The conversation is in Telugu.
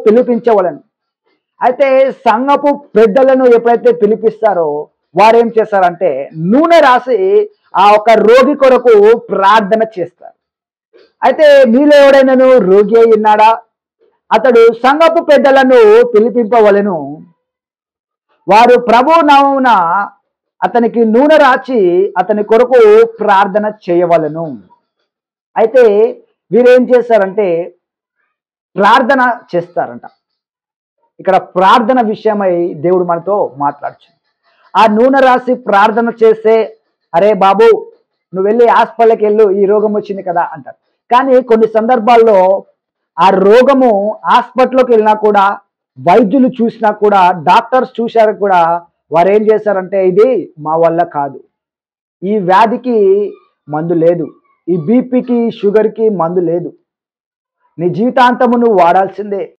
పిలిపించవలను. అయితే సంఘపు పెద్దలను ఎప్పుడైతే పిలిపిస్తారో వారు ఏం చేస్తారంటే నూనె రాసి ఆ ఒక రోగి కొరకు ప్రార్థన చేస్తారు. అయితే మీలో ఎవడైనాను రోగి అయి ఉన్నాడా? అతడు సంఘపు పెద్దలను పిలిపింపవలెను. వారు ప్రభు నామమున అతనికి నూనె రాచి అతని కొరకు ప్రార్థన చేయవలెను. అయితే వీరేం చేస్తారంటే ప్రార్థన చేస్తారంట. ఇక్కడ ప్రార్థన విషయమై దేవుడు మనతో మాట్లాడుచున్నాడు. ఆ నూనె రాసి ప్రార్థన చేస్తే అరే బాబు నువ్వు వెళ్ళి హాస్పిటల్కి వెళ్ళు, ఈ రోగం వచ్చింది కదా అంటారు. కానీ కొన్ని సందర్భాల్లో ఆ రోగము హాస్పిటల్కి వెళ్ళినా కూడా, వైద్యులు చూసినా కూడా, డాక్టర్స్ చూశారు కూడా, వారు ఏం చేశారంటే ఇది మా వల్ల కాదు, ఈ వ్యాధికి మందు లేదు, ఈ బీపీకి షుగర్కి మందు లేదు, నీ జీవితాంతము నువ్వు వాడాల్సిందే,